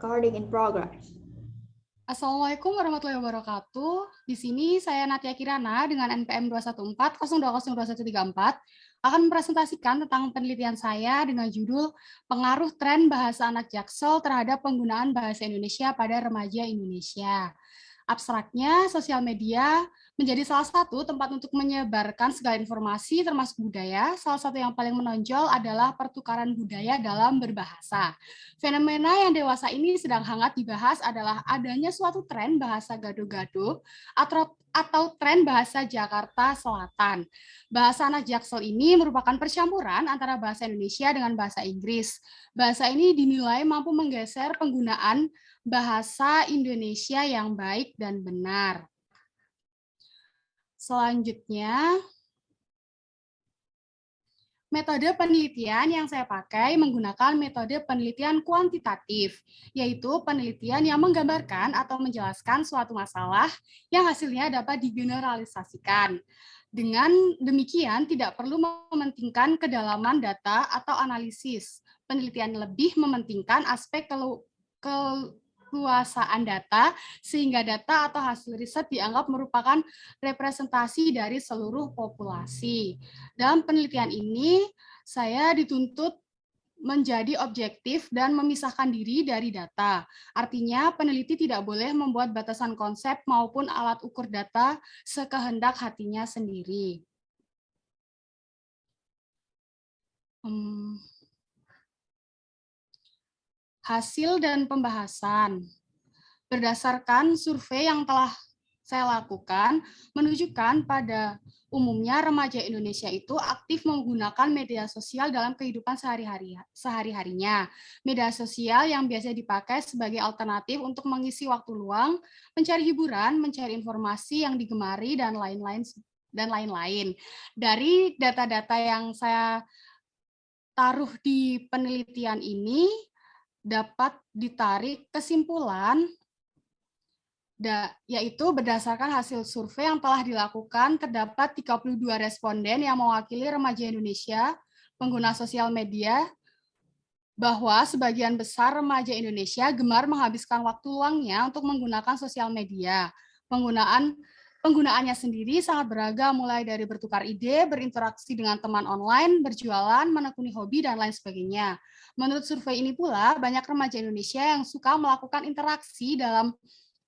Recording in progress. Assalamualaikum warahmatullahi wabarakatuh. Di sini saya Natia Kirana dengan NPM 21402022134 akan mempresentasikan tentang penelitian saya dengan judul Pengaruh Tren Bahasa Anak Jaksel terhadap Penggunaan Bahasa Indonesia pada Remaja Indonesia. Abstraknya, sosial media menjadi salah satu tempat untuk menyebarkan segala informasi termasuk budaya. Salah satu yang paling menonjol adalah pertukaran budaya dalam berbahasa. Fenomena yang dewasa ini sedang hangat dibahas adalah adanya suatu tren bahasa gado-gado atau tren bahasa Jakarta Selatan. Bahasa anak Jaksel ini merupakan percampuran antara bahasa Indonesia dengan bahasa Inggris. Bahasa ini dinilai mampu menggeser penggunaan bahasa Indonesia yang baik dan benar. Selanjutnya, metode penelitian yang saya pakai menggunakan metode penelitian kuantitatif, yaitu penelitian yang menggambarkan atau menjelaskan suatu masalah yang hasilnya dapat digeneralisasikan. Dengan demikian, tidak perlu mementingkan kedalaman data atau analisis. Penelitian lebih mementingkan aspek keluasaan data, sehingga data atau hasil riset dianggap merupakan representasi dari seluruh populasi. Dalam penelitian ini, saya dituntut menjadi objektif dan memisahkan diri dari data. Artinya, peneliti tidak boleh membuat batasan konsep maupun alat ukur data sekehendak hatinya sendiri. Hasil dan pembahasan. Berdasarkan survei yang telah saya lakukan, menunjukkan pada umumnya remaja Indonesia itu aktif menggunakan media sosial dalam kehidupan sehari-harinya. Media sosial yang biasa dipakai sebagai alternatif untuk mengisi waktu luang, mencari hiburan, mencari informasi yang digemari, dan lain-lain. Dari data-data yang saya taruh di penelitian ini, dapat ditarik kesimpulan yaitu berdasarkan hasil survei yang telah dilakukan, terdapat 32 responden yang mewakili remaja Indonesia pengguna sosial media, bahwa sebagian besar remaja Indonesia gemar menghabiskan waktu luangnya untuk menggunakan sosial media. Penggunaannya sendiri sangat beragam, mulai dari bertukar ide, berinteraksi dengan teman online, berjualan, menekuni hobi, dan lain sebagainya. Menurut survei ini pula, banyak remaja Indonesia yang suka melakukan interaksi dalam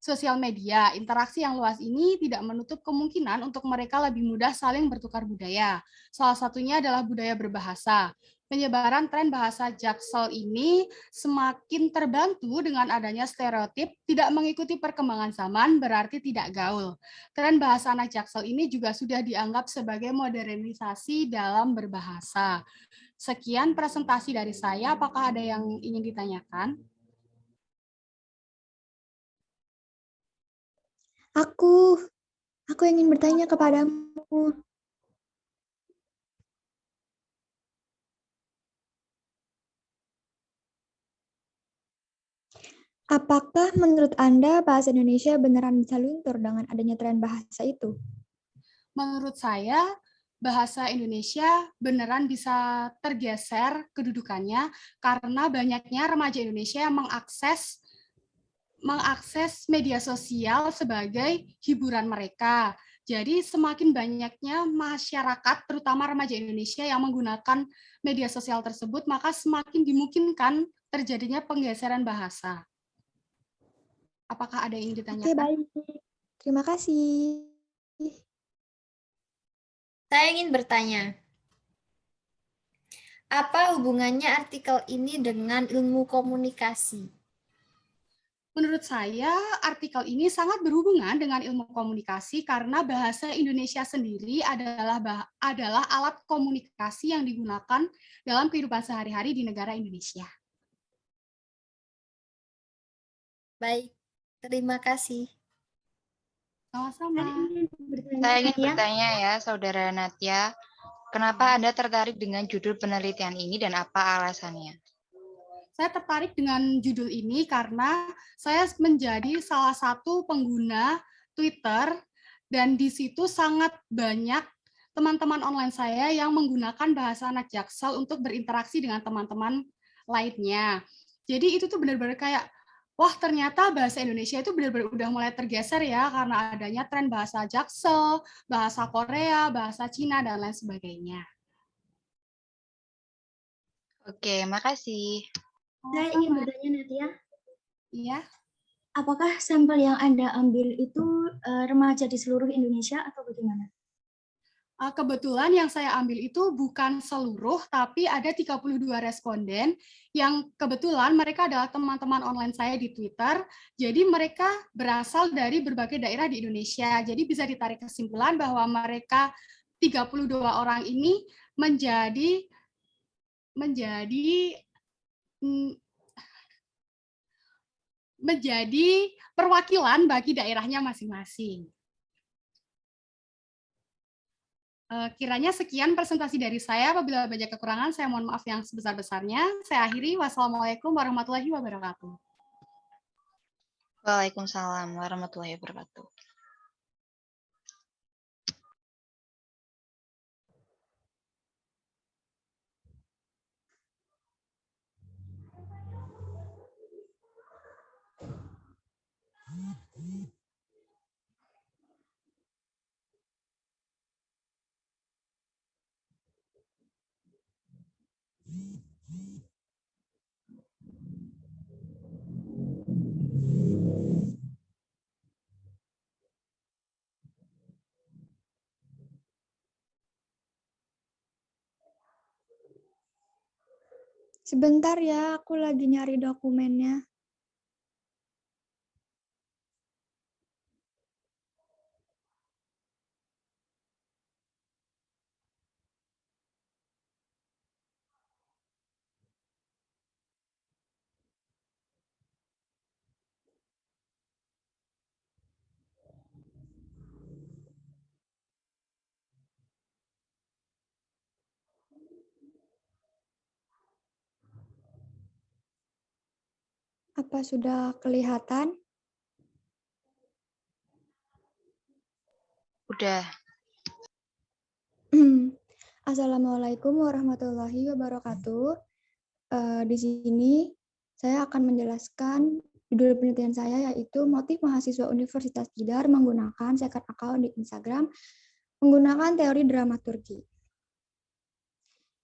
sosial media. Interaksi yang luas ini tidak menutup kemungkinan untuk mereka lebih mudah saling bertukar budaya. Salah satunya adalah budaya berbahasa. Penyebaran tren bahasa Jaksel ini semakin terbantu dengan adanya stereotip tidak mengikuti perkembangan zaman berarti tidak gaul. Tren bahasa anak Jaksel ini juga sudah dianggap sebagai modernisasi dalam berbahasa. Sekian presentasi dari saya, apakah ada yang ingin ditanyakan? Aku ingin bertanya kepadamu. Apakah menurut Anda bahasa Indonesia beneran bisa luntur dengan adanya tren bahasa itu? Menurut saya, bahasa Indonesia beneran bisa tergeser kedudukannya karena banyaknya remaja Indonesia yang mengakses media sosial sebagai hiburan mereka. Jadi semakin banyaknya masyarakat, terutama remaja Indonesia yang menggunakan media sosial tersebut, maka semakin dimungkinkan terjadinya penggeseran bahasa. Apakah ada yang ditanyakan? Oke, baik. Terima kasih. Saya ingin bertanya, apa hubungannya artikel ini dengan ilmu komunikasi? Menurut saya, artikel ini sangat berhubungan dengan ilmu komunikasi karena bahasa Indonesia sendiri adalah alat komunikasi yang digunakan dalam kehidupan sehari-hari di negara Indonesia. Baik, terima kasih. Sama-sama. Saya ingin bertanya ya, Saudara Natia, kenapa Anda tertarik dengan judul penelitian ini dan apa alasannya? Saya tertarik dengan judul ini karena saya menjadi salah satu pengguna Twitter dan di situ sangat banyak teman-teman online saya yang menggunakan bahasa anak Jaksel untuk berinteraksi dengan teman-teman lainnya. Jadi itu tuh benar-benar kayak wah ternyata bahasa Indonesia itu benar-benar udah mulai tergeser ya karena adanya tren bahasa Jaksel, bahasa Korea, bahasa Cina, dan lain sebagainya. Oke, makasih. Saya ingin bertanya Natia, Iya. apakah sampel yang Anda ambil itu remaja di seluruh Indonesia atau bagaimana? Kebetulan yang saya ambil itu bukan seluruh, tapi ada 32 responden yang kebetulan mereka adalah teman-teman online saya di Twitter. Jadi mereka berasal dari berbagai daerah di Indonesia. Jadi bisa ditarik kesimpulan bahwa mereka 32 orang ini menjadi perwakilan bagi daerahnya masing-masing. Kiranya sekian presentasi dari saya. Apabila banyak kekurangan, saya mohon maaf yang sebesar-besarnya. Saya akhiri. Wassalamualaikum warahmatullahi wabarakatuh. Waalaikumsalam warahmatullahi wabarakatuh. Sebentar ya, aku lagi nyari dokumennya. Apa sudah kelihatan? Udah. Assalamualaikum warahmatullahi wabarakatuh. Di sini saya akan menjelaskan judul penelitian saya, yaitu motif mahasiswa Universitas Tidar menggunakan second account di Instagram menggunakan teori dramaturgi.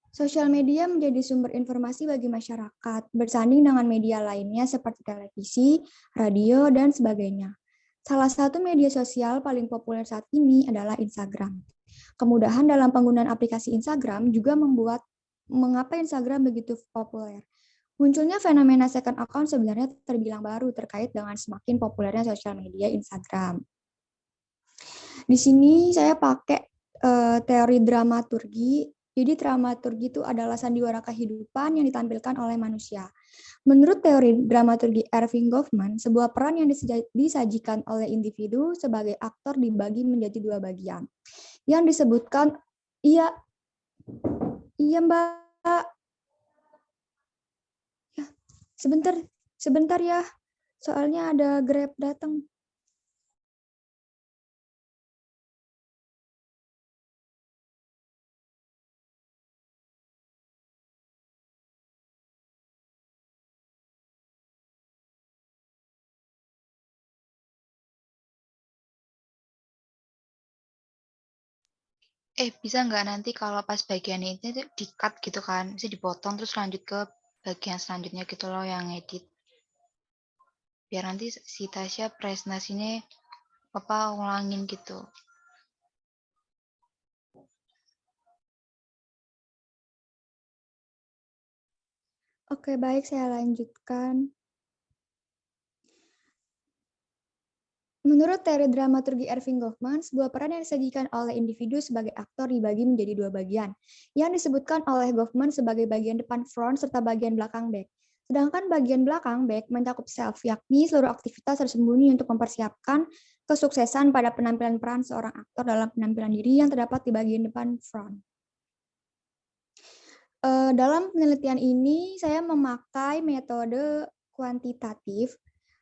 Sosial media menjadi sumber informasi bagi masyarakat, bersanding dengan media lainnya seperti televisi, radio, dan sebagainya. Salah satu media sosial paling populer saat ini adalah Instagram. Kemudahan dalam penggunaan aplikasi Instagram juga membuat mengapa Instagram begitu populer. Munculnya fenomena second account sebenarnya terbilang baru terkait dengan semakin populernya sosial media Instagram. Di sini saya pakai teori dramaturgi. Jadi dramaturgi itu adalah sandiwara kehidupan yang ditampilkan oleh manusia. Menurut teori dramaturgi Erving Goffman, sebuah peran yang disajikan oleh individu sebagai aktor dibagi menjadi dua bagian. Yang disebutkan, iya Mbak, ya, sebentar ya, soalnya ada Grab datang. Bisa nggak nanti kalau pas bagian ini tuh di-cut gitu kan, bisa dipotong terus lanjut ke bagian selanjutnya gitu loh yang edit. Biar nanti si Tasya presentasinya ulangin gitu. Oke, baik, saya lanjutkan. Menurut teori dramaturgi Erving Goffman, sebuah peran yang disajikan oleh individu sebagai aktor dibagi menjadi dua bagian, yang disebutkan oleh Goffman sebagai bagian depan front serta bagian belakang back. Sedangkan bagian belakang back mencakup self, yakni seluruh aktivitas tersembunyi untuk mempersiapkan kesuksesan pada penampilan peran seorang aktor dalam penampilan diri yang terdapat di bagian depan front. Dalam penelitian ini, saya memakai metode kuantitatif.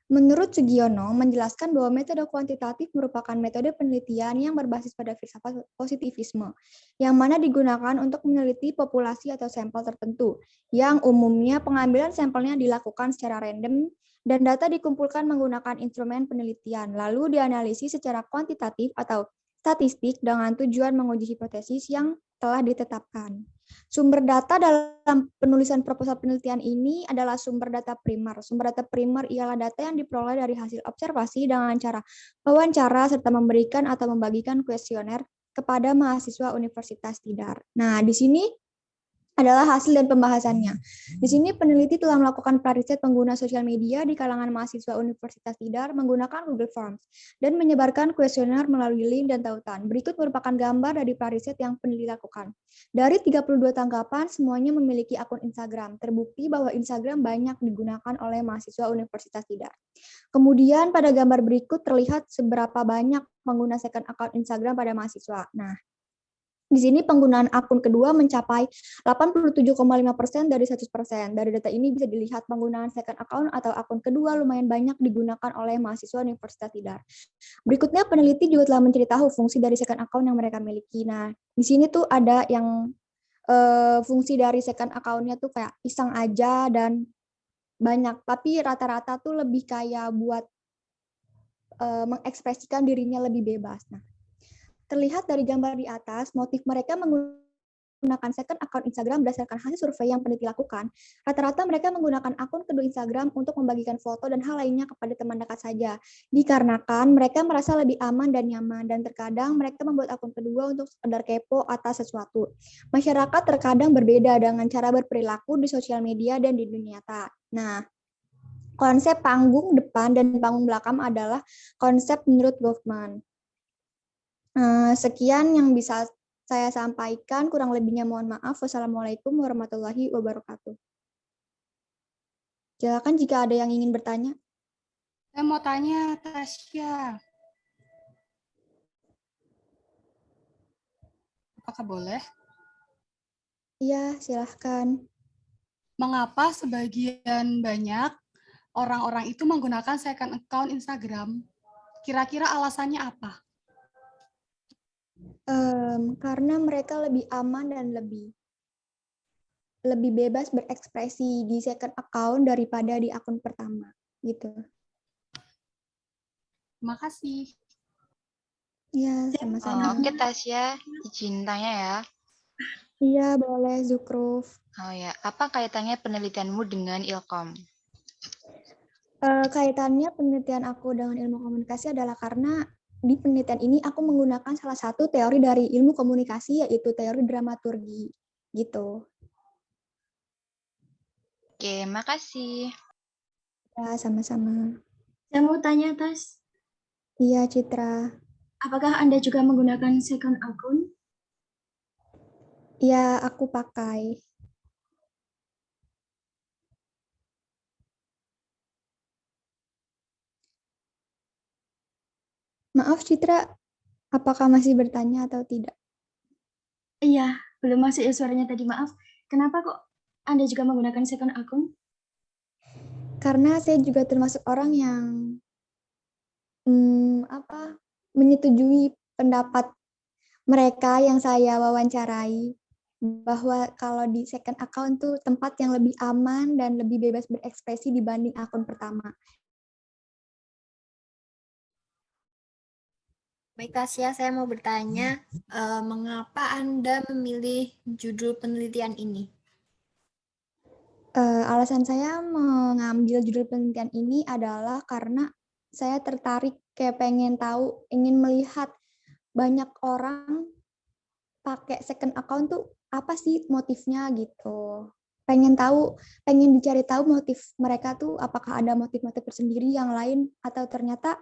Menurut Sugiono, menjelaskan bahwa metode kuantitatif merupakan metode penelitian yang berbasis pada filsafat positivisme, yang mana digunakan untuk meneliti populasi atau sampel tertentu, yang umumnya pengambilan sampelnya dilakukan secara random dan data dikumpulkan menggunakan instrumen penelitian, lalu dianalisis secara kuantitatif atau statistik dengan tujuan menguji hipotesis yang telah ditetapkan. Sumber data dalam penulisan proposal penelitian ini adalah sumber data primer. Sumber data primer ialah data yang diperoleh dari hasil observasi dengan cara wawancara serta memberikan atau membagikan kuesioner kepada mahasiswa Universitas Tidar. Nah, di sini adalah hasil dan pembahasannya. Di sini peneliti telah melakukan riset pengguna sosial media di kalangan mahasiswa Universitas Tidar menggunakan Google Forms dan menyebarkan kuesioner melalui link dan tautan. Berikut merupakan gambar dari riset yang peneliti lakukan. Dari 32 tanggapan, semuanya memiliki akun Instagram. Terbukti bahwa Instagram banyak digunakan oleh mahasiswa Universitas Tidar. Kemudian pada gambar berikut terlihat seberapa banyak pengguna second account Instagram pada mahasiswa. Nah, di sini penggunaan akun kedua mencapai 87,5% dari 100%. Dari data ini bisa dilihat penggunaan second account atau akun kedua lumayan banyak digunakan oleh mahasiswa Universitas Tidar. Berikutnya peneliti juga telah mencari tahu fungsi dari second account yang mereka miliki. Nah, di sini tuh ada yang fungsi dari second account-nya tuh kayak iseng aja dan banyak, tapi rata-rata tuh lebih kayak buat mengekspresikan dirinya lebih bebas. Nah, terlihat dari gambar di atas, motif mereka menggunakan second account Instagram berdasarkan hasil survei yang peneliti lakukan. Rata-rata mereka menggunakan akun kedua Instagram untuk membagikan foto dan hal lainnya kepada teman dekat saja. Dikarenakan mereka merasa lebih aman dan nyaman, dan terkadang mereka membuat akun kedua untuk sekedar kepo atas sesuatu. Masyarakat terkadang berbeda dengan cara berperilaku di sosial media dan di dunia nyata. Nah, konsep panggung depan dan panggung belakang adalah konsep menurut Goffman. Sekian yang bisa saya sampaikan, kurang lebihnya mohon maaf. Wassalamualaikum warahmatullahi wabarakatuh. Silakan jika ada yang ingin bertanya. Saya mau tanya, Tasya. Apakah boleh? Iya, silahkan. Mengapa sebagian banyak orang-orang itu menggunakan second account Instagram? Kira-kira alasannya apa? Karena mereka lebih aman dan lebih bebas berekspresi di second account daripada di akun pertama, gitu. Terima kasih. Iya, sama-sama. Oke, Tasya, izin tanya ya. Iya, boleh, Zukruf. Oh ya, apa kaitannya penelitianmu dengan Ilkom? Kaitannya penelitian aku dengan ilmu komunikasi adalah karena di penelitian ini aku menggunakan salah satu teori dari ilmu komunikasi, yaitu teori dramaturgi, gitu. Oke, makasih. Ya, sama-sama. Saya mau tanya, Tas, Iya, Citra. apakah Anda juga menggunakan second account? Iya, aku pakai. Maaf, Citra, apakah masih bertanya atau tidak? Iya, belum masuk ya suaranya tadi, maaf. Kenapa kok Anda juga menggunakan second account? Karena saya juga termasuk orang yang menyetujui pendapat mereka yang saya wawancarai, bahwa kalau di second account tuh tempat yang lebih aman dan lebih bebas berekspresi dibanding akun pertama. Baik, Tasya, saya mau bertanya, mengapa Anda memilih judul penelitian ini? Alasan saya mengambil judul penelitian ini adalah karena saya tertarik, kayak pengen tahu, ingin melihat banyak orang pakai second account tuh apa sih motifnya gitu. Pengen dicari tahu motif mereka tuh, apakah ada motif-motif tersendiri yang lain atau ternyata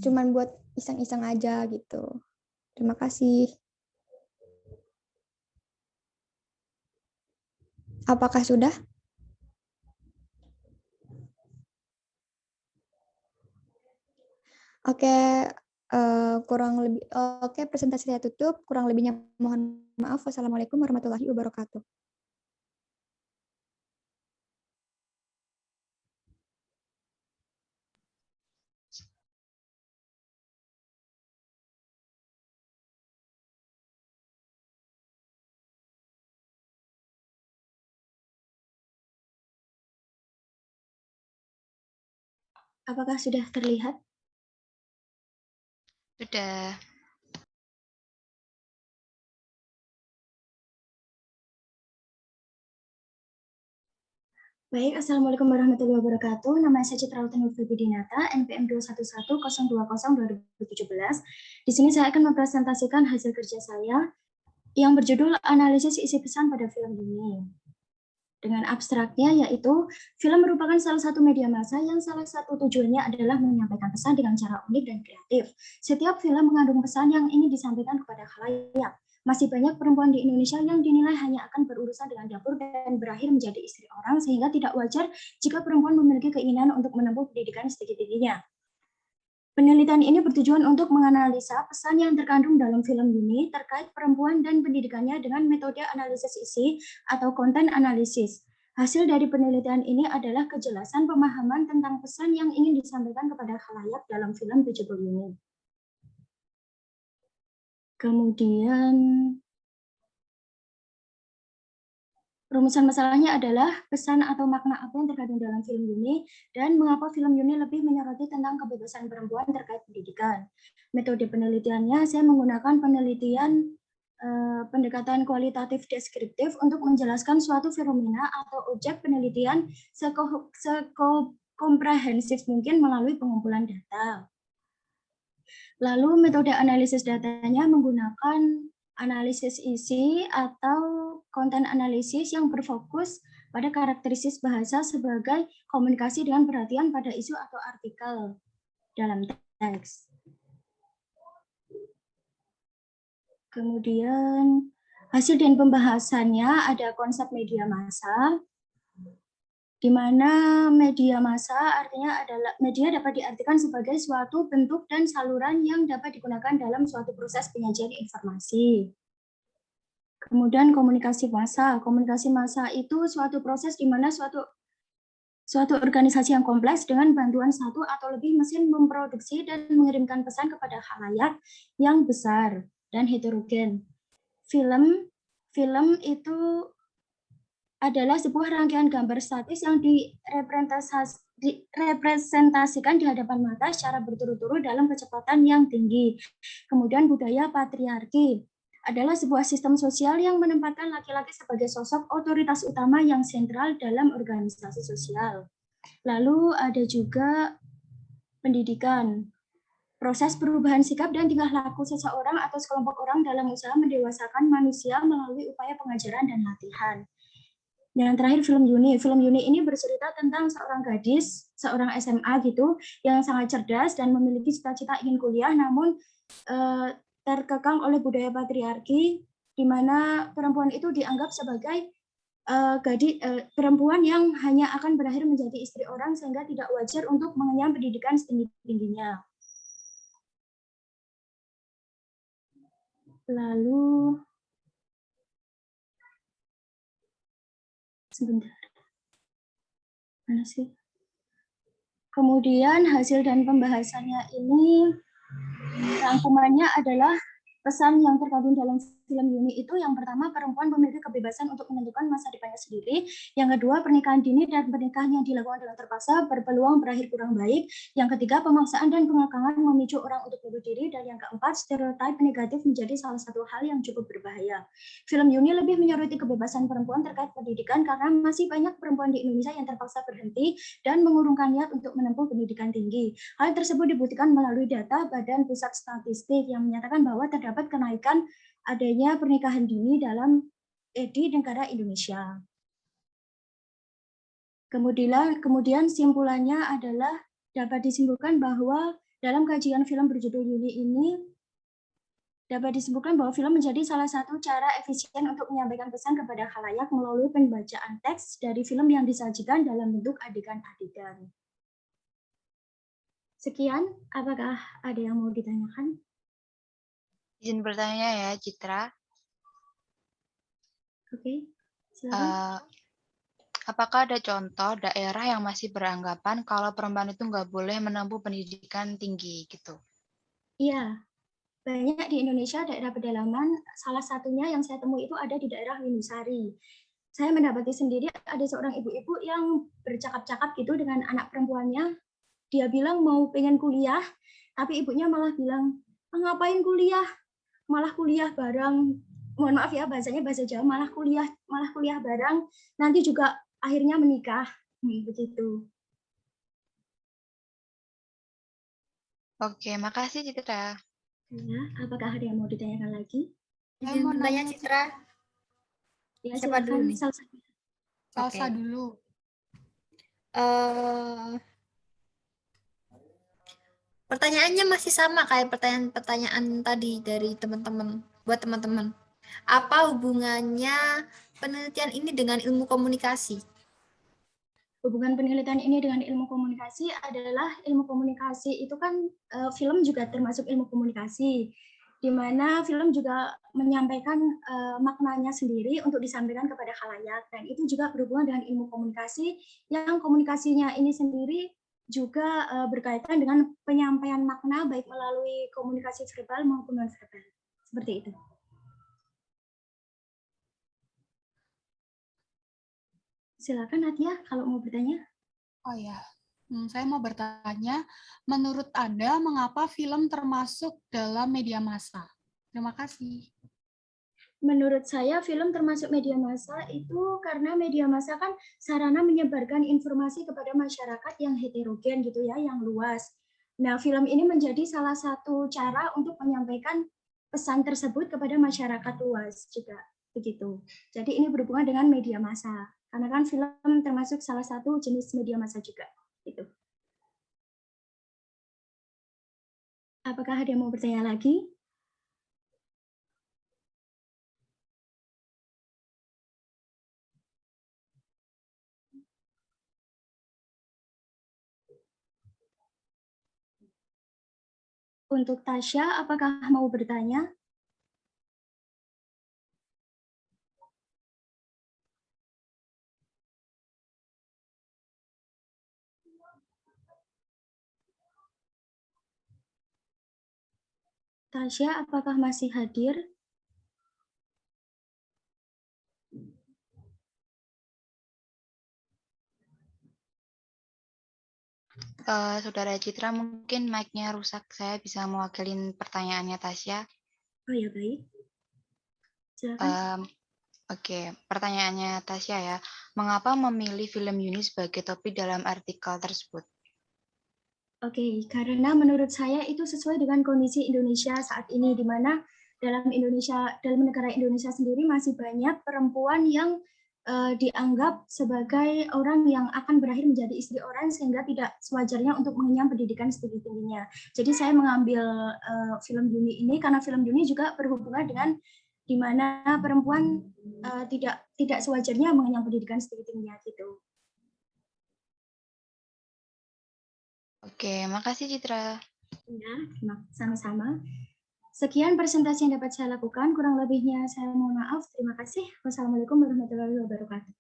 cuman buat iseng-iseng aja gitu. Terima kasih. Apakah sudah? Oke, presentasi saya tutup. Kurang lebihnya mohon maaf. Wassalamualaikum warahmatullahi wabarakatuh. Apakah sudah terlihat? Sudah. Baik, Assalamualaikum warahmatullahi wabarakatuh. Nama saya Citrauti Nurfibidinata, NPM 211-020-2017. Di sini saya akan mempresentasikan hasil kerja saya yang berjudul Analisis Isi Pesan pada Film ini. Dengan abstraknya yaitu, film merupakan salah satu media massa yang salah satu tujuannya adalah menyampaikan pesan dengan cara unik dan kreatif. Setiap film mengandung pesan yang ingin disampaikan kepada khalayak. Masih banyak perempuan di Indonesia yang dinilai hanya akan berurusan dengan dapur dan berakhir menjadi istri orang, sehingga tidak wajar jika perempuan memiliki keinginan untuk menempuh pendidikan setinggi-tingginya. Penelitian ini bertujuan untuk menganalisa pesan yang terkandung dalam film ini terkait perempuan dan pendidikannya dengan metode analisis isi atau konten analisis. Hasil dari penelitian ini adalah kejelasan pemahaman tentang pesan yang ingin disampaikan kepada khalayak dalam film Tujuh ini. Kemudian rumusan masalahnya adalah pesan atau makna apa yang terkandung dalam film ini dan mengapa film ini lebih menyoroti tentang kebebasan perempuan terkait pendidikan. Metode penelitiannya saya menggunakan penelitian pendekatan kualitatif deskriptif untuk menjelaskan suatu fenomena atau objek penelitian sekomprehensif mungkin melalui pengumpulan data. Lalu metode analisis datanya menggunakan analisis isi atau konten analisis yang berfokus pada karakteristik bahasa sebagai komunikasi dengan perhatian pada isu atau artikel dalam teks. Kemudian hasil dan pembahasannya ada konsep media massa, di mana media massa artinya adalah media dapat diartikan sebagai suatu bentuk dan saluran yang dapat digunakan dalam suatu proses penyajian informasi. Kemudian komunikasi massa. Komunikasi massa itu suatu proses di mana suatu organisasi yang kompleks dengan bantuan satu atau lebih mesin memproduksi dan mengirimkan pesan kepada khalayak yang besar dan heterogen. Film itu adalah sebuah rangkaian gambar statis yang direpresentasikan di hadapan mata secara berturut-turut dalam kecepatan yang tinggi. Kemudian budaya patriarki adalah sebuah sistem sosial yang menempatkan laki-laki sebagai sosok otoritas utama yang sentral dalam organisasi sosial. Lalu ada juga pendidikan. Proses perubahan sikap dan tingkah laku seseorang atau sekelompok orang dalam usaha mendewasakan manusia melalui upaya pengajaran dan latihan. Yang terakhir film Yuni. Film Yuni ini bercerita tentang seorang gadis, seorang SMA gitu, yang sangat cerdas dan memiliki cita-cita ingin kuliah, namun terkekang oleh budaya patriarki, di mana perempuan itu dianggap sebagai perempuan yang hanya akan berakhir menjadi istri orang, sehingga tidak wajar untuk mengenyam pendidikan setinggi-tingginya. Lalu sebentar. Mana sih? Kemudian hasil dan pembahasannya ini rangkumannya adalah pesan yang terkandung dalam film Yuni itu yang pertama, perempuan memiliki kebebasan untuk menentukan masa depannya sendiri. Yang kedua, pernikahan dini dan pernikahan yang dilakukan dengan terpaksa berpeluang berakhir kurang baik. Yang ketiga, pemaksaan dan pengekangan memicu orang untuk bunuh diri. Dan yang keempat, stereotip negatif menjadi salah satu hal yang cukup berbahaya. Film Yuni lebih menyoroti kebebasan perempuan terkait pendidikan karena masih banyak perempuan di Indonesia yang terpaksa berhenti dan mengurungkan niat untuk menempuh pendidikan tinggi. Hal tersebut dibuktikan melalui data Badan Pusat Statistik yang menyatakan bahwa terdapat kenaikan adanya pernikahan dini di negara Indonesia. Kemudian simpulannya adalah dapat disimpulkan bahwa dalam kajian film berjudul Yuni ini dapat disimpulkan bahwa film menjadi salah satu cara efisien untuk menyampaikan pesan kepada khalayak melalui pembacaan teks dari film yang disajikan dalam bentuk adegan-adegan. Sekian, apakah ada yang mau ditanyakan? Izin bertanya ya, Citra. Oke, silakan. Apakah ada contoh daerah yang masih beranggapan kalau perempuan itu nggak boleh menempuh pendidikan tinggi gitu? Iya, banyak di Indonesia daerah pedalaman. Salah satunya yang saya temui itu ada di daerah Winusari. Saya mendapati sendiri ada seorang ibu-ibu yang bercakap-cakap gitu dengan anak perempuannya dia bilang mau pengen kuliah, tapi ibunya malah bilang, ngapain kuliah? Malah kuliah bareng, mohon maaf ya bahasanya bahasa Jawa, malah kuliah bareng, nanti juga akhirnya menikah. Begitu. Oke, makasih Citra. Ya, apakah ada yang mau ditanyakan lagi? Saya mau Tanya nanya, Citra. Ya, Siapa dulu silakan nih? Salsa Oke. dulu. Pertanyaannya masih sama kayak pertanyaan-pertanyaan tadi dari teman-teman. Buat teman-teman, apa hubungannya penelitian ini dengan ilmu komunikasi? Hubungan penelitian ini dengan ilmu komunikasi adalah ilmu komunikasi itu kan film juga termasuk ilmu komunikasi, di mana film juga menyampaikan maknanya sendiri untuk disampaikan kepada khalayak, dan itu juga berhubungan dengan ilmu komunikasi yang komunikasinya ini sendiri juga berkaitan dengan penyampaian makna baik melalui komunikasi verbal maupun non verbal, seperti itu. Silakan Natia kalau mau bertanya. Oh ya, saya mau bertanya, menurut Anda mengapa film termasuk dalam media massa? Terima kasih. Menurut saya film termasuk media massa itu karena media massa kan sarana menyebarkan informasi kepada masyarakat yang heterogen gitu ya, yang luas. Nah, film ini menjadi salah satu cara untuk menyampaikan pesan tersebut kepada masyarakat luas juga begitu. Jadi ini berhubungan dengan media massa. Karena kan film termasuk salah satu jenis media massa juga gitu. Apakah ada yang mau bertanya lagi? Untuk Tasya, apakah mau bertanya? Tasya, apakah masih hadir? Saudara Citra, mungkin mic-nya rusak. Saya bisa mewakilin pertanyaannya Tasya. Oh ya, baik. Silakan. Oke, pertanyaannya Tasya ya. Mengapa memilih film Yuni sebagai topik dalam artikel tersebut? Oke, karena menurut saya itu sesuai dengan kondisi Indonesia saat ini, di mana dalam negara Indonesia sendiri masih banyak perempuan yang dianggap sebagai orang yang akan berakhir menjadi istri orang sehingga tidak sewajarnya untuk mengenyam pendidikan setinggi-tingginya. Jadi saya mengambil film Yuni ini karena film Yuni juga berhubungan dengan di mana perempuan tidak sewajarnya mengenyam pendidikan setinggi-tingginya gitu. Oke, makasih Citra. Ya, sama-sama. Sekian presentasi yang dapat saya lakukan. Kurang lebihnya saya mohon maaf. Terima kasih. Wassalamualaikum warahmatullahi wabarakatuh.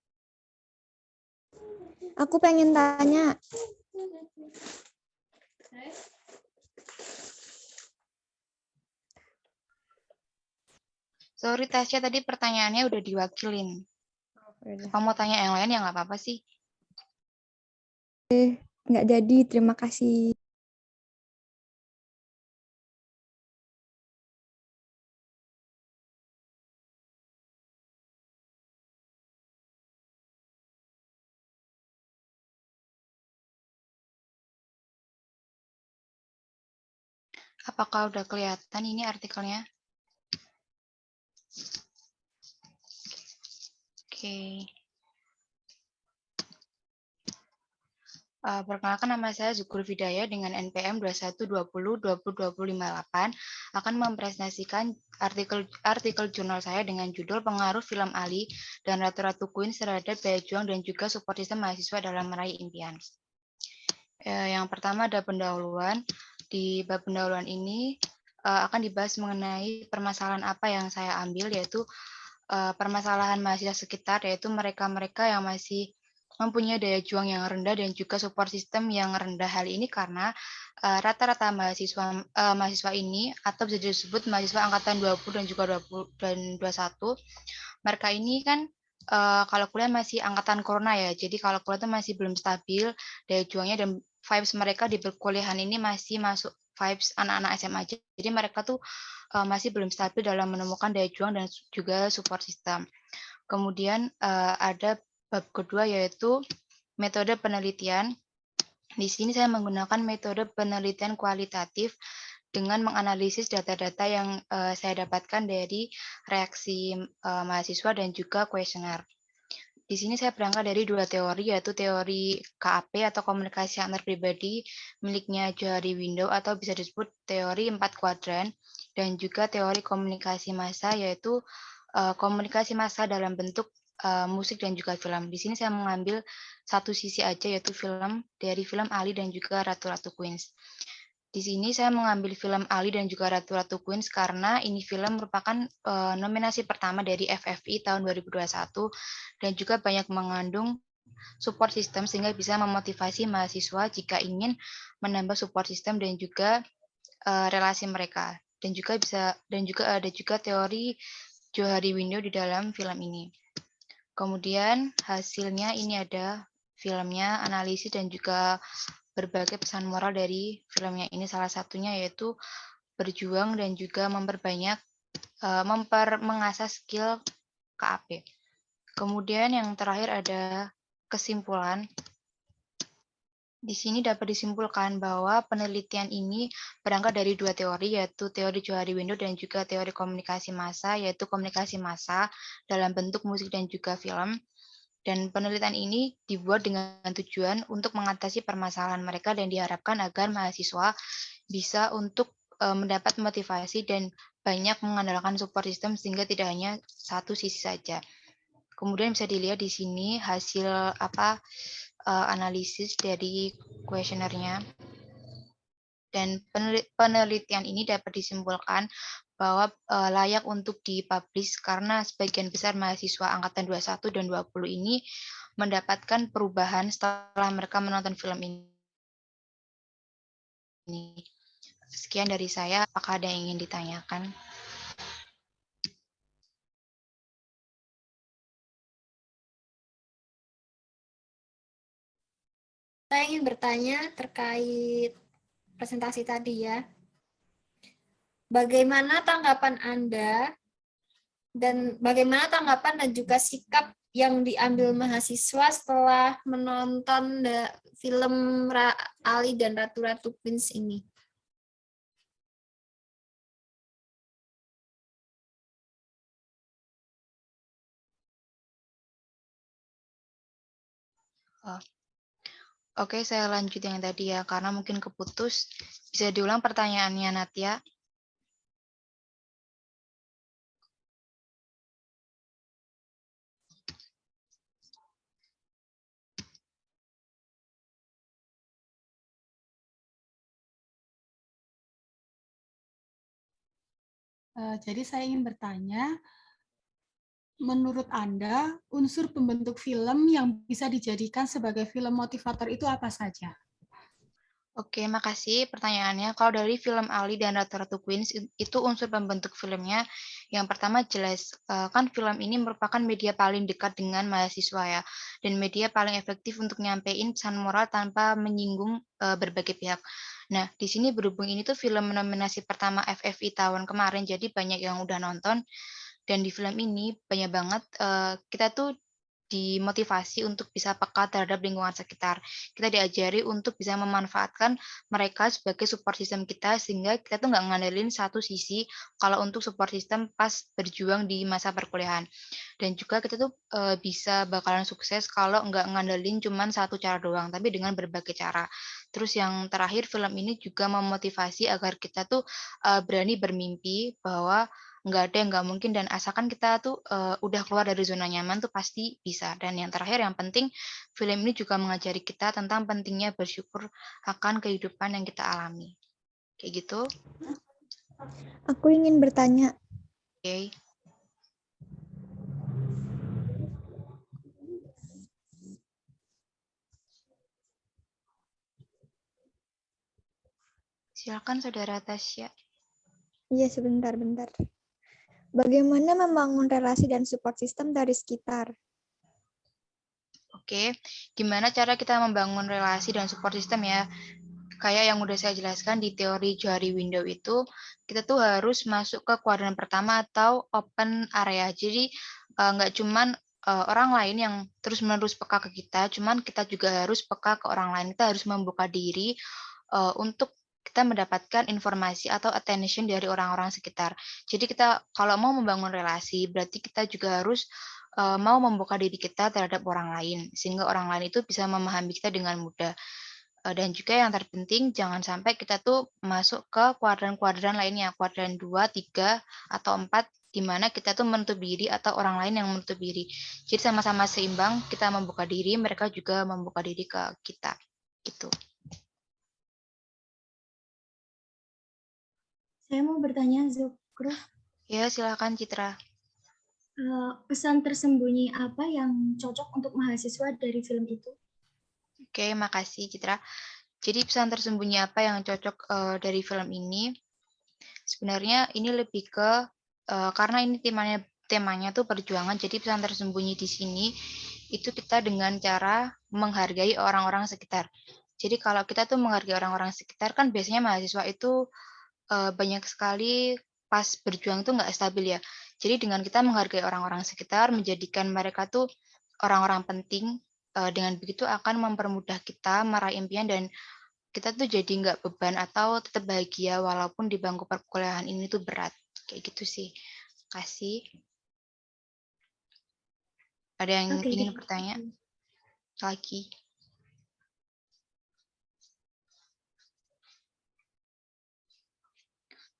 Aku pengen tanya. Sorry Tasya, tadi pertanyaannya udah diwakilin. Kamu mau tanya yang lain ya nggak apa-apa sih. Nggak jadi, terima kasih. Apakah udah kelihatan ini artikelnya? Oke. Perkenalkan, nama saya Zukur Vidaya dengan NPM 2120202058 akan mempresentasikan artikel jurnal saya dengan judul Pengaruh Film Ali dan Ratu-Ratu Queen terhadap daya juang dan juga support sistem mahasiswa dalam meraih impian. Yang pertama ada pendahuluan. Di bab pendahuluan ini akan dibahas mengenai permasalahan apa yang saya ambil, yaitu permasalahan mahasiswa sekitar, yaitu mereka-mereka yang masih mempunyai daya juang yang rendah dan juga support system yang rendah. Hal ini karena rata-rata mahasiswa ini, atau bisa disebut mahasiswa angkatan 20 dan juga 21, mereka ini kan kalau kuliah masih angkatan corona ya, jadi kalau kuliah itu masih belum stabil daya juangnya, dan vibes mereka di perkuliahan ini masih masuk vibes anak-anak SMA aja. Jadi mereka tuh masih belum stabil dalam menemukan daya juang dan juga support system. Kemudian ada bab kedua yaitu metode penelitian. Di sini saya menggunakan metode penelitian kualitatif dengan menganalisis data-data yang saya dapatkan dari reaksi mahasiswa dan juga kuesioner. Di sini saya berangkat dari dua teori, yaitu teori KAP atau komunikasi antar pribadi miliknya Johari Window atau bisa disebut teori 4 kuadran, dan juga teori komunikasi massa, yaitu komunikasi massa dalam bentuk musik dan juga film. Di sini saya mengambil satu sisi aja, yaitu film, dari film Ali dan juga Ratu-Ratu Queens. Di sini saya mengambil film Ali dan juga Ratu-Ratu Queens karena ini film merupakan nominasi pertama dari FFI tahun 2021 dan juga banyak mengandung support system sehingga bisa memotivasi mahasiswa jika ingin menambah support system dan juga relasi mereka. Dan juga ada juga teori Johari Window di dalam film ini. Kemudian hasilnya ini ada filmnya, analisis dan juga berbagai pesan moral dari filmnya ini, salah satunya yaitu berjuang dan juga memperbanyak mengasah skill KAP. Kemudian yang terakhir ada kesimpulan. Di sini dapat disimpulkan bahwa penelitian ini berangkat dari dua teori, yaitu teori Johari Window dan juga teori komunikasi massa, yaitu komunikasi massa dalam bentuk musik dan juga film. Dan penelitian ini dibuat dengan tujuan untuk mengatasi permasalahan mereka dan diharapkan agar mahasiswa bisa untuk mendapat motivasi dan banyak mengandalkan support system sehingga tidak hanya satu sisi saja. Kemudian bisa dilihat di sini hasil analisis dari kuesionernya. Dan penelitian ini dapat disimpulkan bahwa layak untuk dipublish karena sebagian besar mahasiswa angkatan 21 dan 20 ini mendapatkan perubahan setelah mereka menonton film ini. Sekian dari saya, apakah ada yang ingin ditanyakan? Saya ingin bertanya terkait presentasi tadi ya. Bagaimana tanggapan Anda dan juga sikap yang diambil mahasiswa setelah menonton film Ali dan Ratu-Ratu Queens ini? Oke, saya lanjut yang tadi ya, karena mungkin keputus. Bisa diulang pertanyaannya, Natia? Jadi saya ingin bertanya, menurut Anda, unsur pembentuk film yang bisa dijadikan sebagai film motivator itu apa saja? Oke, makasih pertanyaannya. Kalau dari film Ali dan Ratu-Ratu Queens, itu unsur pembentuk filmnya. Yang pertama jelas, kan film ini merupakan media paling dekat dengan mahasiswa ya, dan media paling efektif untuk nyampein pesan moral tanpa menyinggung berbagai pihak. Nah, di sini berhubung ini tuh film nominasi pertama FFI tahun kemarin, jadi banyak yang udah nonton, dan di film ini banyak banget kita tuh dimotivasi untuk bisa peka terhadap lingkungan sekitar. Kita diajari untuk bisa memanfaatkan mereka sebagai support system kita, sehingga kita tuh nggak ngandelin satu sisi kalau untuk support system pas berjuang di masa perkuliahan. Dan juga kita tuh bisa bakalan sukses kalau nggak ngandelin cuman satu cara doang, tapi dengan berbagai cara. Terus yang terakhir, film ini juga memotivasi agar kita tuh berani bermimpi bahwa nggak ada yang nggak mungkin, dan asalkan kita tuh udah keluar dari zona nyaman tuh pasti bisa. Dan yang terakhir, yang penting, film ini juga mengajari kita tentang pentingnya bersyukur akan kehidupan yang kita alami. Kayak gitu. Aku ingin bertanya. Oke. Silakan Saudara Tasya. Iya, sebentar. Bagaimana membangun relasi dan support system dari sekitar? Oke, gimana cara kita membangun relasi dan support system ya? Kayak yang udah saya jelaskan di teori Johari Window itu, kita tuh harus masuk ke kuadran pertama atau open area. Jadi nggak cuman orang lain yang terus-menerus peka ke kita, cuman kita juga harus peka ke orang lain. Kita harus membuka diri untuk kita mendapatkan informasi atau attention dari orang-orang sekitar. Jadi kita kalau mau membangun relasi, berarti kita juga harus mau membuka diri kita terhadap orang lain, sehingga orang lain itu bisa memahami kita dengan mudah. Dan juga yang terpenting jangan sampai kita tuh masuk ke kuadran-kuadran lainnya, kuadran 2, 3, atau 4, di mana kita tuh menutup diri atau orang lain yang menutup diri. Jadi sama-sama seimbang, kita membuka diri, mereka juga membuka diri ke kita. Gitu. Saya mau bertanya, Zukru, Ya, silakan Citra. pesan tersembunyi apa yang cocok untuk mahasiswa dari film itu? Oke, makasih Citra. Jadi pesan tersembunyi apa yang cocok dari film ini? Sebenarnya ini lebih ke karena ini temanya tuh perjuangan. Jadi pesan tersembunyi di sini itu kita dengan cara menghargai orang-orang sekitar. Jadi kalau kita tuh menghargai orang-orang sekitar kan biasanya mahasiswa itu banyak sekali pas berjuang tuh nggak stabil ya. Jadi dengan kita menghargai orang-orang sekitar, menjadikan mereka tuh orang-orang penting, dengan begitu akan mempermudah kita meraih impian dan kita tuh jadi nggak beban atau tetap bahagia walaupun di bangku perkuliahan ini tuh berat. Kayak gitu sih. Kasih. Ada yang Oke, ingin bertanya lagi?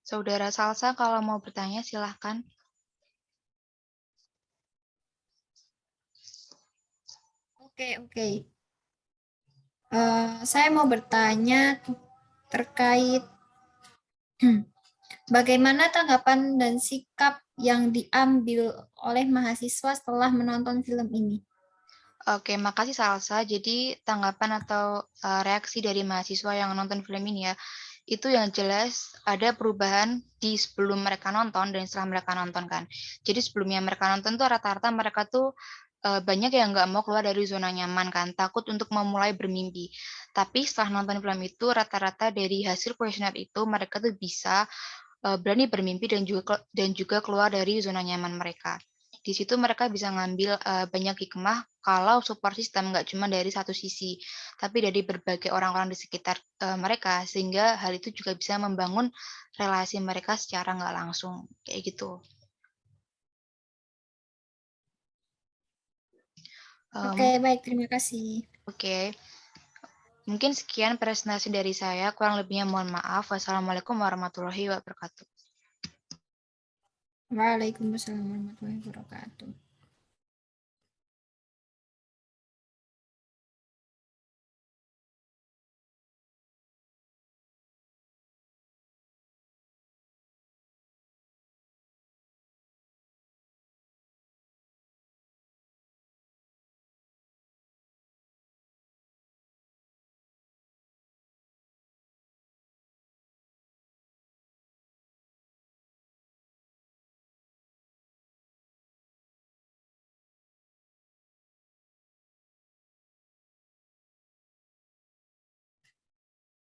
Saudara Salsa kalau mau bertanya silahkan. Oke. Saya mau bertanya terkait bagaimana tanggapan dan sikap yang diambil oleh mahasiswa setelah menonton film ini. Oke, makasih Salsa. Jadi tanggapan atau reaksi dari mahasiswa yang nonton film ini ya, itu yang jelas ada perubahan di sebelum mereka nonton dan setelah mereka nonton kan. Jadi sebelumnya mereka nonton tuh rata-rata mereka tuh banyak yang nggak mau keluar dari zona nyaman kan, takut untuk memulai bermimpi. Tapi setelah nonton film itu rata-rata dari hasil kuesioner itu mereka tuh bisa berani bermimpi dan juga keluar dari zona nyaman mereka. Di situ mereka bisa ngambil banyak hikmah kalau support system nggak cuma dari satu sisi, tapi dari berbagai orang-orang di sekitar mereka, sehingga hal itu juga bisa membangun relasi mereka secara nggak langsung, kayak gitu. Oke, baik, terima kasih. Oke. Mungkin sekian presentasi dari saya, kurang lebihnya mohon maaf. Wassalamualaikum warahmatullahi wabarakatuh. Waalaikumsalam warahmatullahi wabarakatuh.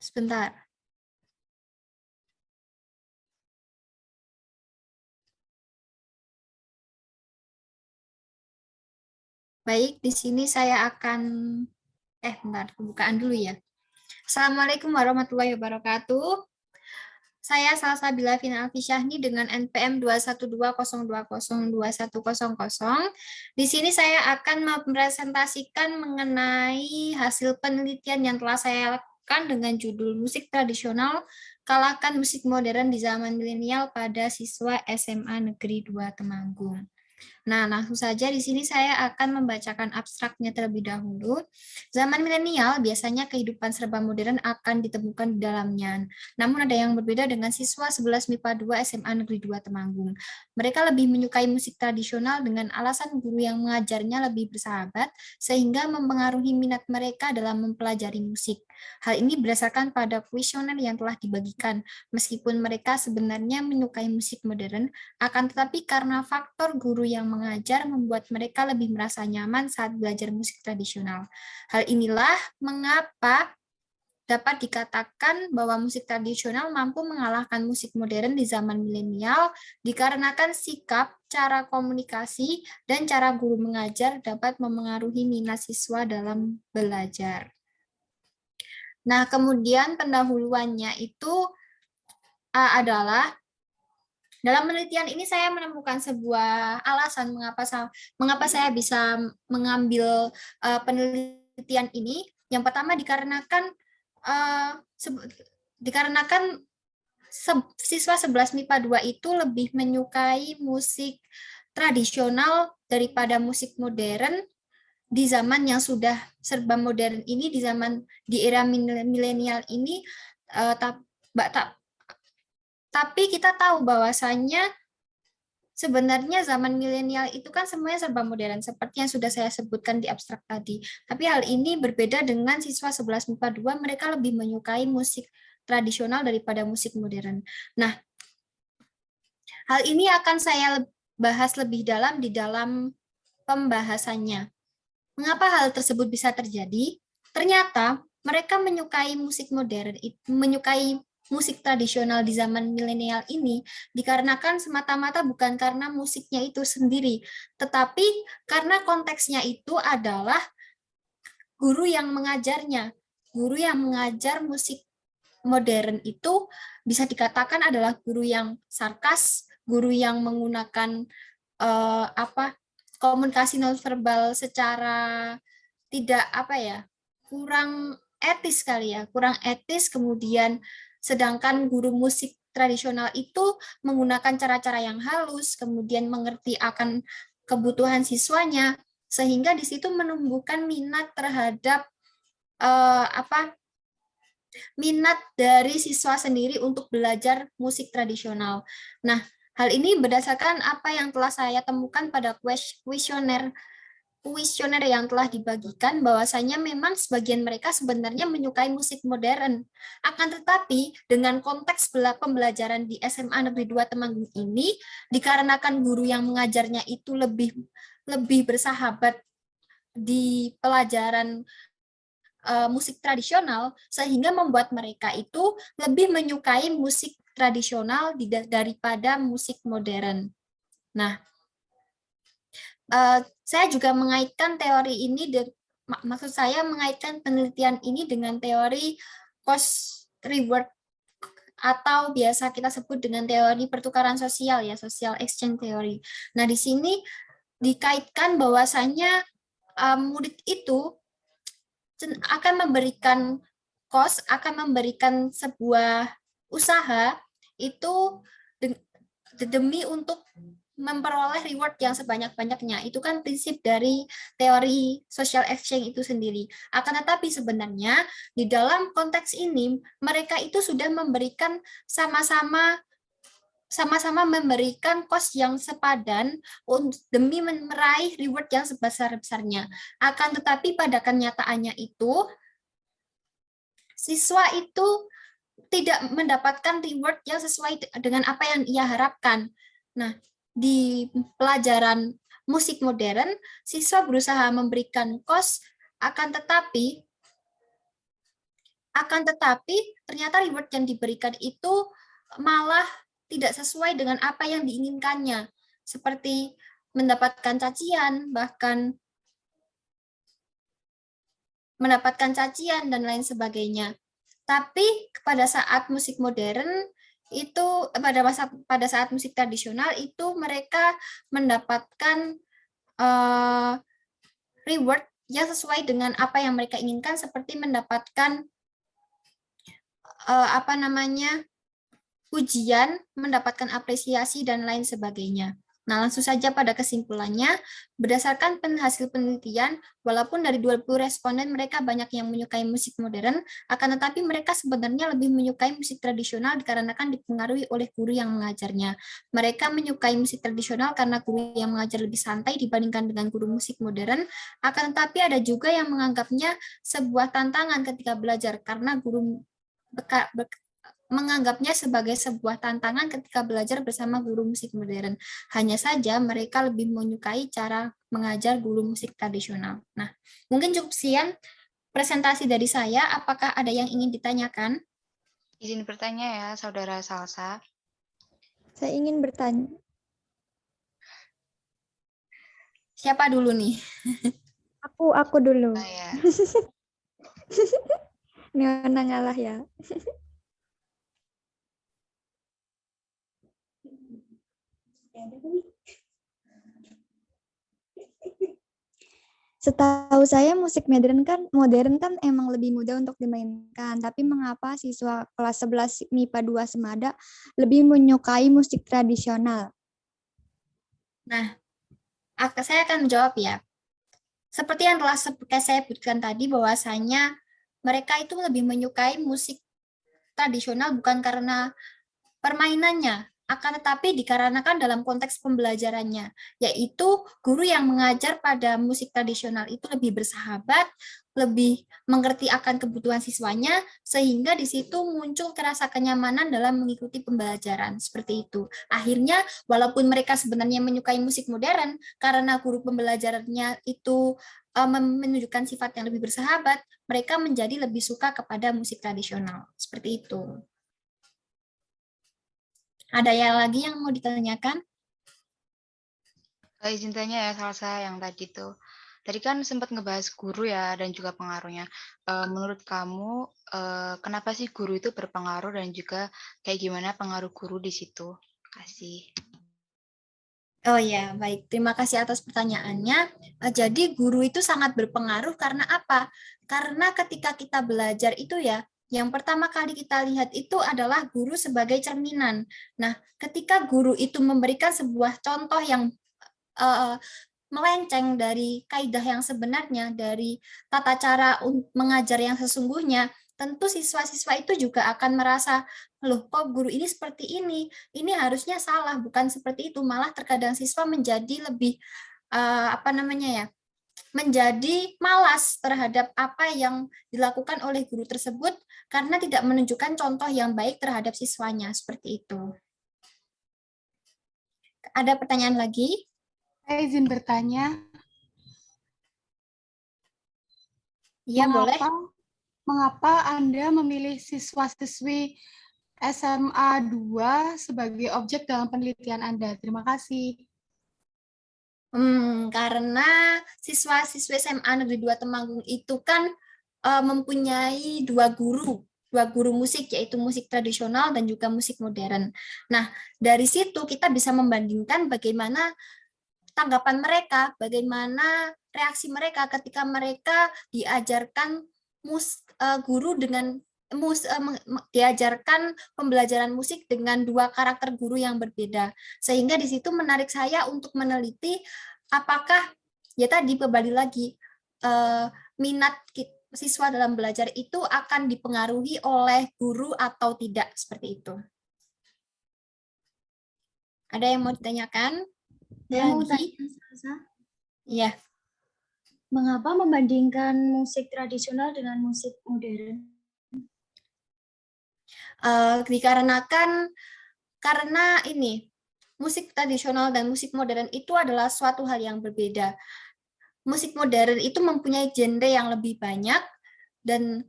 Sebentar. Baik, di sini saya akan bentar, pembukaan dulu ya. Assalamualaikum warahmatullahi wabarakatuh. Saya Salsabila Vina Alfisyahni dengan NPM 21202021000. Di sini saya akan mempresentasikan mengenai hasil penelitian yang telah saya lakukan dengan judul Musik Tradisional Kalahkan Musik Modern di Zaman Milenial pada siswa SMA Negeri 2 Temanggung. Nah, langsung saja di sini saya akan membacakan abstraknya terlebih dahulu. Zaman milenial biasanya kehidupan serba modern akan ditemukan di dalamnya. Namun ada yang berbeda dengan siswa 11 MIPA 2 SMA Negeri 2 Temanggung. Mereka lebih menyukai musik tradisional dengan alasan guru yang mengajarnya lebih bersahabat, sehingga mempengaruhi minat mereka dalam mempelajari musik. Hal ini berdasarkan pada kuesioner yang telah dibagikan. Meskipun mereka sebenarnya menyukai musik modern, akan tetapi karena faktor guru yang mengajar membuat mereka lebih merasa nyaman saat belajar musik tradisional. Hal inilah mengapa dapat dikatakan bahwa musik tradisional mampu mengalahkan musik modern di zaman milenial dikarenakan sikap, cara komunikasi, dan cara guru mengajar dapat memengaruhi minat siswa dalam belajar. Nah, kemudian pendahuluannya itu adalah dalam penelitian ini saya menemukan sebuah alasan mengapa saya bisa mengambil penelitian ini. Yang pertama dikarenakan siswa 11 MIPA 2 itu lebih menyukai musik tradisional daripada musik modern di zaman yang sudah serba modern ini, di era milenial ini. Tapi kita tahu bahwasannya sebenarnya zaman milenial itu kan semuanya serba modern, seperti yang sudah saya sebutkan di abstrak tadi. Tapi hal ini berbeda dengan siswa 11 MIPA 2, mereka lebih menyukai musik tradisional daripada musik modern. Nah, hal ini akan saya bahas lebih dalam di dalam pembahasannya. Mengapa hal tersebut bisa terjadi? Ternyata mereka menyukai musik modern, menyukai musik tradisional di zaman milenial ini dikarenakan semata-mata bukan karena musiknya itu sendiri, tetapi karena konteksnya itu adalah guru yang mengajarnya. Guru yang mengajar musik modern itu bisa dikatakan adalah guru yang sarkas, guru yang menggunakan komunikasi nonverbal secara tidak kurang etis kali ya, kurang etis. Kemudian sedangkan guru musik tradisional itu menggunakan cara-cara yang halus, kemudian mengerti akan kebutuhan siswanya, sehingga di situ menumbuhkan minat terhadap minat dari siswa sendiri untuk belajar musik tradisional. Nah, hal ini berdasarkan apa yang telah saya temukan pada kuesioner yang telah dibagikan, bahwasanya memang sebagian mereka sebenarnya menyukai musik modern. Akan tetapi dengan konteks pembelajaran di SMA Negeri 2 Temanggung ini, dikarenakan guru yang mengajarnya itu lebih bersahabat di pelajaran musik tradisional, sehingga membuat mereka itu lebih menyukai musik tradisional daripada musik modern. Nah, saya juga mengaitkan teori ini, maksud saya mengaitkan penelitian ini dengan teori cost reward atau biasa kita sebut dengan teori pertukaran sosial ya, social exchange theory. Nah, di sini dikaitkan bahwasannya murid itu akan memberikan akan memberikan sebuah usaha itu demi untuk memperoleh reward yang sebanyak-banyaknya. Itu kan prinsip dari teori social exchange itu sendiri. Akan tetapi sebenarnya di dalam konteks ini mereka itu sudah memberikan sama-sama memberikan cost yang sepadan demi meraih reward yang sebesar-besarnya. Akan tetapi pada kenyataannya itu siswa itu tidak mendapatkan reward yang sesuai dengan apa yang ia harapkan. Nah, di pelajaran musik modern, siswa berusaha memberikan cost, akan tetapi ternyata reward yang diberikan itu malah tidak sesuai dengan apa yang diinginkannya, seperti mendapatkan cacian, bahkan mendapatkan cacian dan lain sebagainya. Tapi pada saat musik modern itu, pada saat musik tradisional itu mereka mendapatkan reward yang sesuai dengan apa yang mereka inginkan, seperti mendapatkan pujian, mendapatkan apresiasi dan lain sebagainya. Nah, langsung saja pada kesimpulannya, berdasarkan hasil penelitian, walaupun dari 20 responden mereka banyak yang menyukai musik modern, akan tetapi mereka sebenarnya lebih menyukai musik tradisional dikarenakan dipengaruhi oleh guru yang mengajarnya. Mereka menyukai musik tradisional karena guru yang mengajar lebih santai dibandingkan dengan guru musik modern, akan tetapi ada juga yang menganggapnya sebuah tantangan ketika belajar karena guru menganggapnya sebagai sebuah tantangan ketika belajar bersama guru musik modern. Hanya saja mereka lebih menyukai cara mengajar guru musik tradisional. Nah, mungkin cukup sekian presentasi dari saya. Apakah ada yang ingin ditanyakan? Izin bertanya ya, Saudara Salsa. Saya ingin bertanya. Siapa dulu nih? Aku dulu. Oh, ya. Neona ngalah ya. Setahu saya musik modern kan emang lebih mudah untuk dimainkan, tapi mengapa siswa kelas 11 MIPA 2 Semada lebih menyukai musik tradisional? Nah, saya akan menjawab ya. Seperti yang telah saya sebutkan tadi, bahwasanya mereka itu lebih menyukai musik tradisional bukan karena permainannya, akan tetapi dikarenakan dalam konteks pembelajarannya, yaitu guru yang mengajar pada musik tradisional itu lebih bersahabat, lebih mengerti akan kebutuhan siswanya, sehingga di situ muncul rasa kenyamanan dalam mengikuti pembelajaran, seperti itu. Akhirnya, walaupun mereka sebenarnya menyukai musik modern, karena guru pembelajarannya itu menunjukkan sifat yang lebih bersahabat, mereka menjadi lebih suka kepada musik tradisional, seperti itu. Ada yang lagi yang mau ditanyakan? Izin tanya ya, Salsa, yang tadi tuh. Tadi kan sempat ngebahas guru ya, dan juga pengaruhnya. Menurut kamu, kenapa sih guru itu berpengaruh dan juga kayak gimana pengaruh guru di situ? Kasih. Oh ya, baik. Terima kasih atas pertanyaannya. Jadi guru itu sangat berpengaruh karena apa? Karena ketika kita belajar itu ya, yang pertama kali kita lihat itu adalah guru sebagai cerminan. Nah, ketika guru itu memberikan sebuah contoh yang melenceng dari kaidah yang sebenarnya, dari tata cara mengajar yang sesungguhnya, tentu siswa-siswa itu juga akan merasa, loh kok guru ini seperti ini harusnya salah, bukan seperti itu. Malah terkadang siswa menjadi lebih menjadi malas terhadap apa yang dilakukan oleh guru tersebut karena tidak menunjukkan contoh yang baik terhadap siswanya, seperti itu. Ada pertanyaan lagi? Saya izin bertanya. Iya, boleh. Mengapa Anda memilih siswa-siswi SMA 2 sebagai objek dalam penelitian Anda? Terima kasih. Karena siswa-siswi SMA Negeri 2 Temanggung itu kan mempunyai dua guru musik, yaitu musik tradisional dan juga musik modern. Nah, dari situ kita bisa membandingkan bagaimana tanggapan mereka, bagaimana reaksi mereka ketika mereka diajarkan guru dengan diajarkan pembelajaran musik dengan dua karakter guru yang berbeda. Sehingga di situ menarik saya untuk meneliti apakah, ya tadi kembali lagi, minat siswa dalam belajar itu akan dipengaruhi oleh guru atau tidak, seperti itu. Ada yang mau ditanyakan? Saya mau tanya, Salsa. Iya. Mengapa membandingkan musik tradisional dengan musik modern? Dikarenakan karena ini musik tradisional dan musik modern itu adalah suatu hal yang berbeda. Musik modern itu mempunyai genre yang lebih banyak dan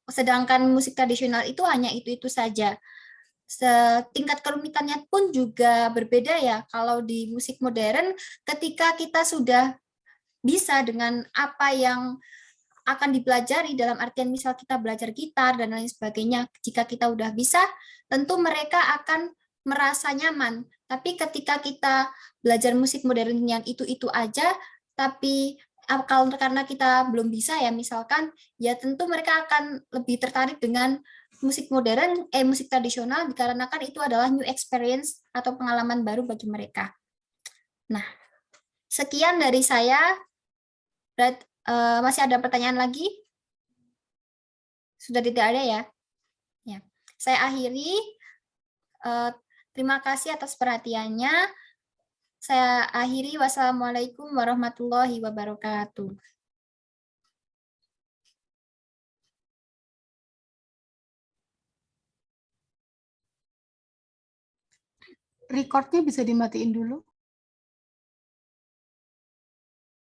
sedangkan musik tradisional itu hanya itu saja. Tingkat kerumitannya pun juga berbeda ya. Kalau di musik modern, ketika kita sudah bisa dengan apa yang akan dipelajari, dalam artian misal kita belajar gitar dan lain sebagainya, jika kita udah bisa, tentu mereka akan merasa nyaman. Tapi ketika kita belajar musik modern yang itu aja, tapi kalau karena kita belum bisa ya misalkan, ya tentu mereka akan lebih tertarik dengan musik modern, musik tradisional dikarenakan itu adalah new experience atau pengalaman baru bagi mereka. Nah, sekian dari saya. Masih ada pertanyaan lagi? Sudah tidak ada ya? Ya. Saya akhiri. Terima kasih atas perhatiannya. Saya akhiri. Wassalamualaikum warahmatullahi wabarakatuh. Recordnya bisa dimatiin dulu.